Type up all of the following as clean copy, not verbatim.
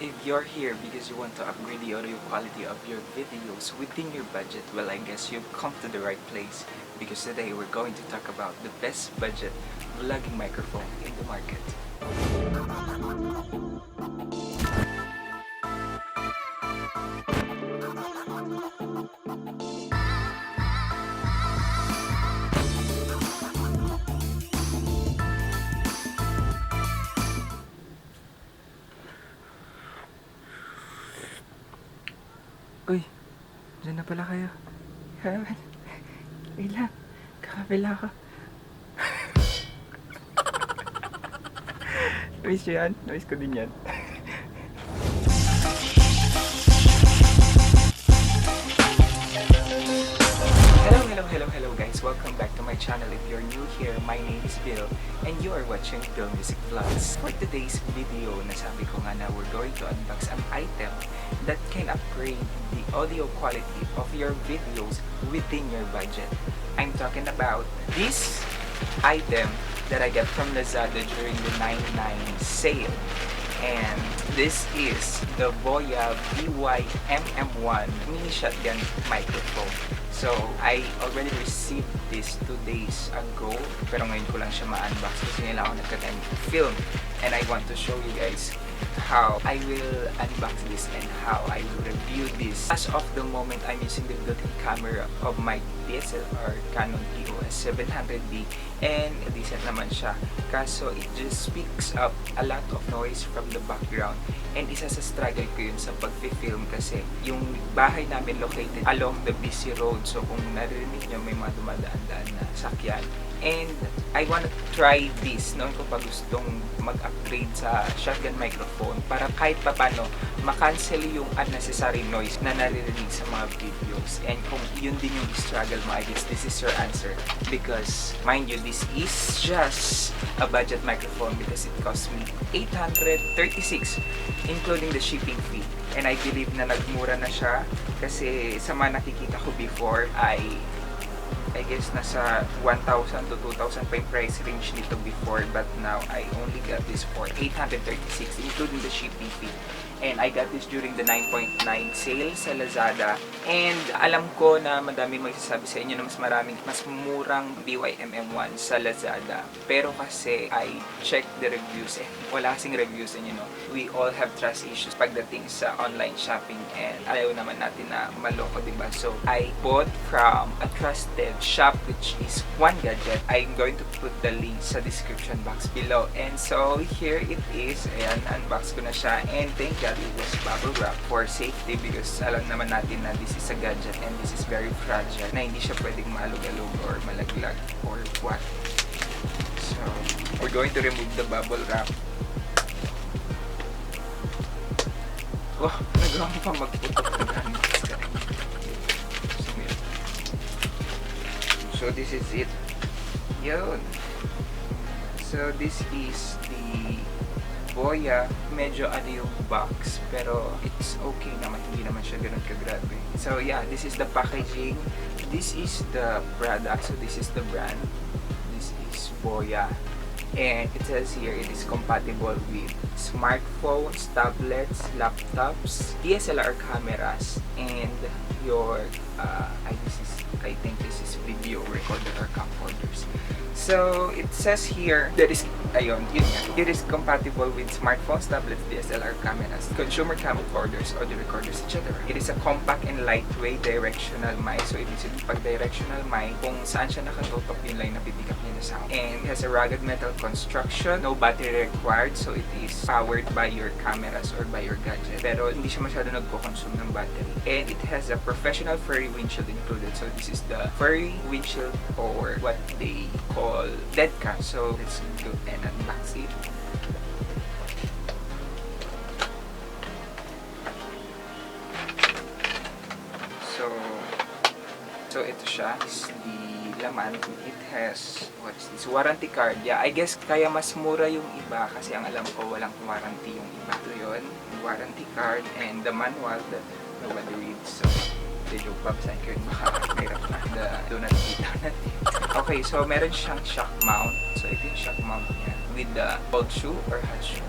If you're here because you want to upgrade the audio quality of your videos within your budget, well, I guess you've come to the right place, because today we're going to talk about the best budget vlogging microphone in the market. Uy, dyan na pala kayo. Wait lang, kakapila ako. Noise nyo yan? Noise ko din yan. Hello guys! Welcome back to my channel. If you're new here, my name is Bill and you are watching Bill Music Vlogs. For today's video, nasabi ko nga na we're going to unbox an item that can upgrade the audio quality of your videos within your budget. I'm talking about this item that I got from Lazada during the 99 sale. And this is the BOYA by-MM1 mini shotgun microphone. So, I already received this 2 days ago, pero ngayon ko lang siya ma-unbox kasi nila ako nagka-time film. And I want to show you guys how I will unbox this and how I will review this. As of the moment, I'm using the built-in camera of my DSLR Canon EOS 700D, and decent naman siya. Kaso it just speaks up a lot of noise from the background, and isa sa struggle ko yun sa pag-film kasi yung bahay namin located along the busy road, so kung narinig nyo may mga dumadaan-daan na sakyan. And I wanna try this noon ko pa gustong mag-upgrade sa shotgun microphone para kahit papano makancel yung unnecessary noise na naririnig sa mga videos. And kung yun din yung struggle mo, I guess this is your answer. Because, mind you, this is just a budget microphone because it cost me $836 including the shipping fee. And I believe na nagmura na siya kasi sa mga nakikita ko before I guess nasa 1,000 to 2,000 pa yung price range nito before, but now I only got this for $836 including the shipping fee. And I got this during the 9.9 sale sa Lazada. And alam ko na madami magsasabi sa inyo na mas murang BY-MM1 sa Lazada. Pero kasi I checked the reviews, wala kasing reviews, and you know, we all have trust issues pagdating sa online shopping, and ayaw naman natin na maloko, diba? So I bought from a trusted shop which is One Gadget. I'm going to put the link sa description box below. And so here it is. Ayan, unbox ko na siya, and thank God it was bubble wrap for safety because alam naman natin na this is a gadget and this is very fragile, na hindi siya pwedeng maalog-alog or malaglag or what. So we're going to remove the bubble wrap. Wow, nagawa mo pa magputok ng unbox ka. So this is it. Yun. So this is the BOYA. Medyo ano yung box, pero it's okay naman, hindi naman siya ganun kagrabe. So yeah, this is the packaging, this is the product, so this is the brand, this is BOYA, and it says here it is compatible with smartphones, tablets, laptops, DSLR cameras, and your I think this is video recorder or camcorders. So it says here that is ayun, yun nga. It is compatible with smartphones, tablets, DSLR cameras, consumer camcorders, audio recorders, etc. It is a compact and lightweight directional mic. So ibig sabihin pag directional mic, kung saan siya nakatutok, yun lang napipick up niya na sound. And it has a rugged metal construction, no battery required, so it is powered by your cameras or by your gadget. Pero hindi siya masyado nagko-consume ng battery. And it has a professional furry windshield included. So this is the furry windshield, or what they call dead cam. So let's go and unbox it. So ito siya, is the laman. It has, what is this, warranty card. Yeah, I guess kaya mas mura yung iba kasi ang alam ko walang warranty yung iba. Ito yun, warranty card and the manual that nobody reads. So medyo babasahin ko yun, baka mahirap na doon nakikita natin. Okay, so meron siyang shock mount. So ito yung shock mount niya with the old shoe or hot shoe.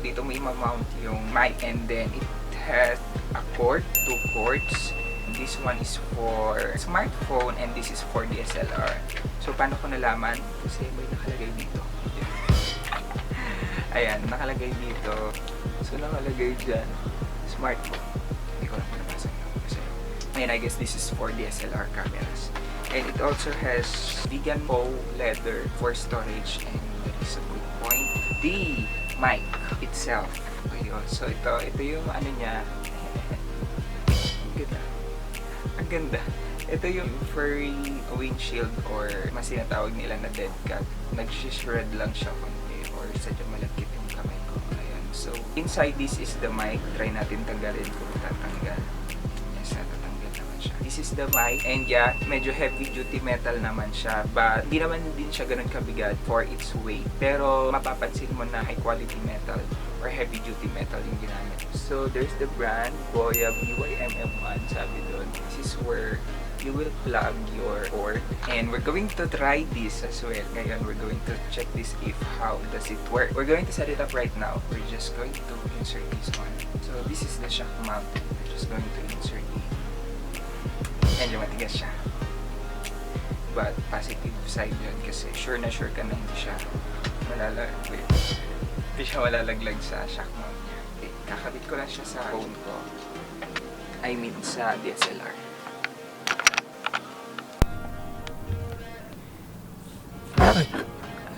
dito may ma-mount yung mic, and then it has a cord, 2 cords. This one is for smartphone and this is for DSLR. So paano ko nalaman? Kasi may nakalagay dito. Ayan, nakalagay dito. So nakalagay dyan, smartphone. Hindi ko lang pinabasa nyo. Kasi, and I guess this is for DSLR cameras. And it also has vegan faux leather for storage, and that is a good point. The mic itself. Ayun. So ito yung ano niya. Ang ganda. Ang ganda. Ito yung furry windshield, or mas tinatawag nila na dead cat. Nag-shred lang siya konti, or sadyang malagkit yung kamay ko. Ayan. So inside this is the mic. Try natin tanggalin kung tatanggal. Yes, natatanggal naman siya. This is the mic, and yeah, medyo heavy duty metal naman siya, but hindi naman din siya ganun kabigat for its weight. Pero mapapansin mo na high quality metal or heavy duty metal yung ginamit. So there's the brand, BOYA BY-MM1, sabi doon. This is where you will plug your cord, and we're going to try this as well. Ngayon, we're going to check this if how does it work. We're going to set it up right now. We're just going to insert this one. So this is the shock mount. We're just going to insert it. Medyo matigas siya. But positive side yun, kasi sure na sure ka na hindi siya malalaglag sa shock mount niya. Okay, kakabit ko lang siya sa phone ko. I mean sa DSLR.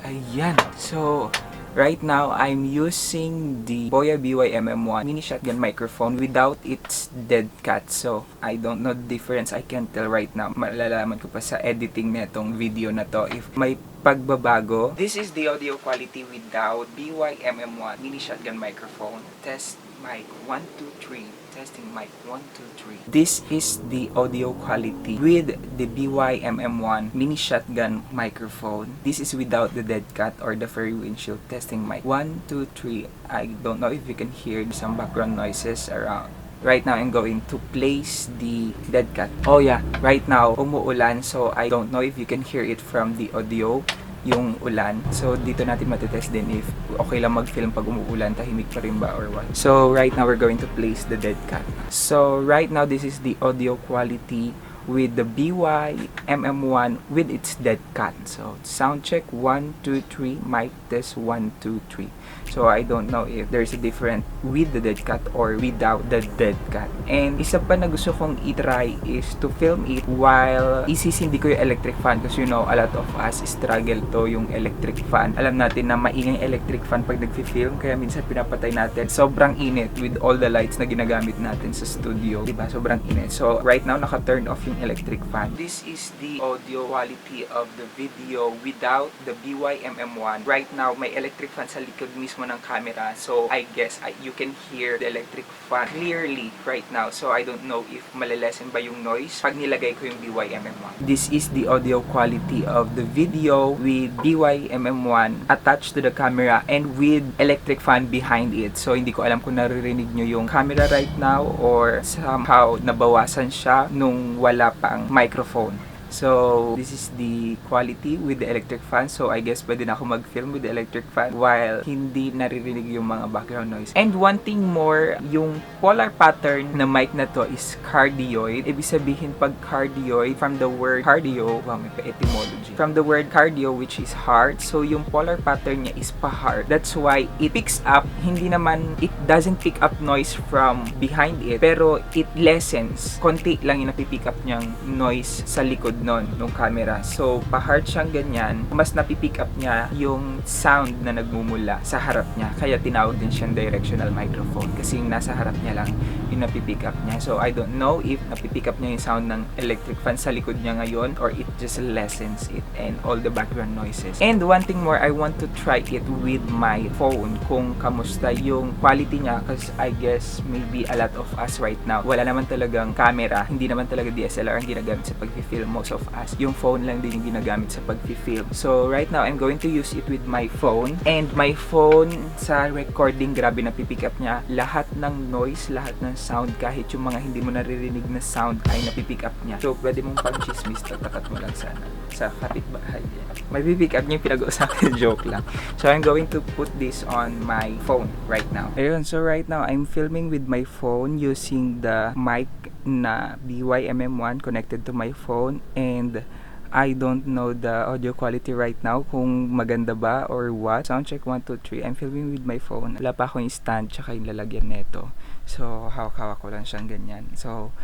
Ayan. So, right now, I'm using the BOYA by-MM1 mini shotgun microphone without its dead cat. So, I don't know the difference. I can't tell right now. Malalaman ko pa sa editing netong video na to if may pagbabago. This is the audio quality without by-MM1 mini shotgun microphone. Test mic 1 2 3. Testing mic 1 2 3. This is the audio quality with the by-MM1 mini shotgun microphone. This is without the dead cat or the furry windshield. Testing mic 1 2 3. I don't know if you can hear some background noises around. Right now, I'm going to place the dead cat. Oh yeah, right now, umuulan, so I don't know if you can hear it from the audio, yung ulan. So, dito natin matitest din if okay lang mag-film pag umuulan, tahimik pa rin ba or what. So, right now, we're going to place the dead cat. So, right now, this is the audio quality with the by-MM1 with its dead cat. So, sound check 1 2 3, mic test 1 2 3. So, I don't know if there's a difference with the dead cat or without the dead cat. And isa pa na gusto kong i-try is to film it while isisindi ko yung electric fan, because you know, a lot of us struggle to yung electric fan. Alam natin na maingay electric fan pag nagfi-film, kaya minsan pinapatay natin. Sobrang init with all the lights na ginagamit natin sa studio. Diba? Sobrang init. So, right now, naka-turn off yung electric fan. This is the audio quality of the video without the by-MM1. Right now, may electric fan sa likod mismo ng camera, so I guess you can hear the electric fan clearly right now. So I don't know if malalesen ba yung noise pag nilagay ko yung by-MM1. This is the audio quality of the video with by-MM1 attached to the camera and with electric fan behind it. So hindi ko alam kung naririnig nyo yung camera right now or somehow nabawasan siya nung wala pang microphone. So, this is the quality with the electric fan. So, I guess pwede na ako mag-film with the electric fan while hindi naririnig yung mga background noise. And one thing more, yung polar pattern na mic na to is cardioid. Ibig sabihin, pag cardioid, from the word cardio, wow, may pa-etymology. From the word cardio, which is heart, so yung polar pattern niya is pa-heart. That's why it picks up, hindi naman, it doesn't pick up noise from behind it, pero it lessens. Konti lang yung napipick up niyang noise sa likod nung camera. So, pa-hard siyang ganyan, mas napipick up niya yung sound na nagmumula sa harap niya. Kaya tinawag din siyang directional microphone kasi yung nasa harap niya lang yung napipick up niya. So, I don't know if napipick up niya yung sound ng electric fan sa likod niya ngayon or it just lessens it and all the background noises. And one thing more, I want to try it with my phone kung kamusta yung quality niya, because I guess maybe a lot of us right now, wala naman talagang camera, hindi naman talaga DSLR ang ginagamit sa pag-film. Most most of us, yung phone lang din yung ginagamit sa pag-film. So right now, I'm going to use it with my phone. And my phone sa recording, grabe na pipick up niya. Lahat ng noise, lahat ng sound, kahit yung mga hindi mo naririnig na sound ay napipick up niya. So pwede mong pag-chismis, tatakat mo lang sana sa kapitbahay. May pipick up niya yung pinag-uusapan. Joke lang. So I'm going to put this on my phone right now. Ayun, so right now, I'm filming with my phone using the mic na BY-MM1 connected to my phone, and I don't know the audio quality right now kung maganda ba or what. Sound check 1, 2, 3. I'm filming with my phone. Wala pa akong stand tsaka yung lalagyan neto. So hawak-hawak ko lang siyang ganyan. So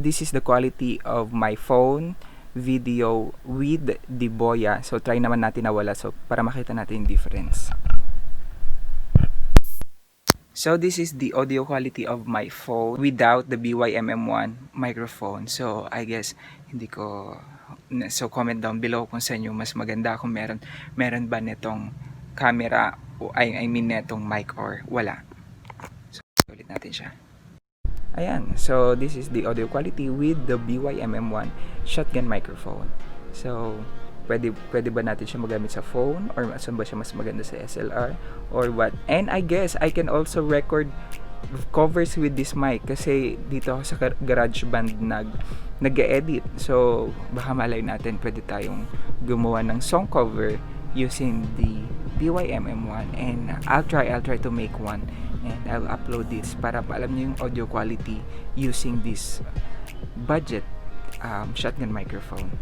this is the quality of my phone video with the BOYA. So try naman natin na wala, so para makita natin yung difference. So this is the audio quality of my phone without the BY-MM1 microphone. So I guess hindi ko, so comment down below kung sa inyo mas maganda kung meron ba netong camera o I mean netong mic or wala. So ulit natin siya. Ayan, so this is the audio quality with the BY-MM1 shotgun microphone. So pwede ba natin siya magamit sa phone, or saan ba siya mas maganda sa SLR or what? And I guess I can also record covers with this mic kasi dito ako sa GarageBand nag-edit. So baka malay natin pwede tayong gumawa ng song cover using the BY-MM1, and I'll try to make one and I'll upload this para alam niyo yung audio quality using this budget shotgun microphone.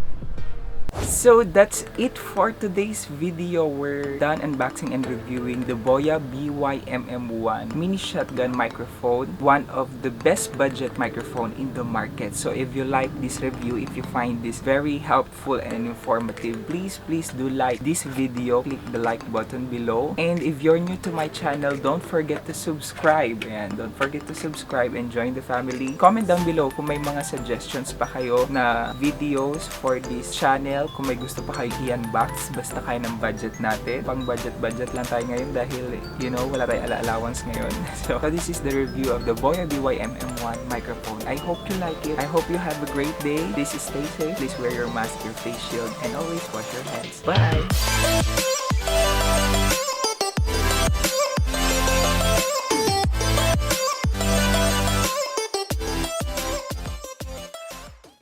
So that's it for today's video. We're done unboxing and reviewing the BOYA BY-MM1 mini shotgun microphone, one of the best budget microphone in the market. So if you like this review, if you find this very helpful and informative, please do like this video, click the like button below, and if you're new to my channel, don't forget to subscribe, and join the family. Comment down below kung may mga suggestions pa kayo na videos for this channel. Kung may gusto pa kayo i-unbox, basta kaya ng budget natin. Pang budget lang tayo ngayon dahil, you know, wala tayong allowance ngayon. So this is the review of the BOYA BY-MM1 microphone. I hope you like it. I hope you have a great day. This is stay safe. Please wear your mask, your face shield, and always wash your hands. Bye!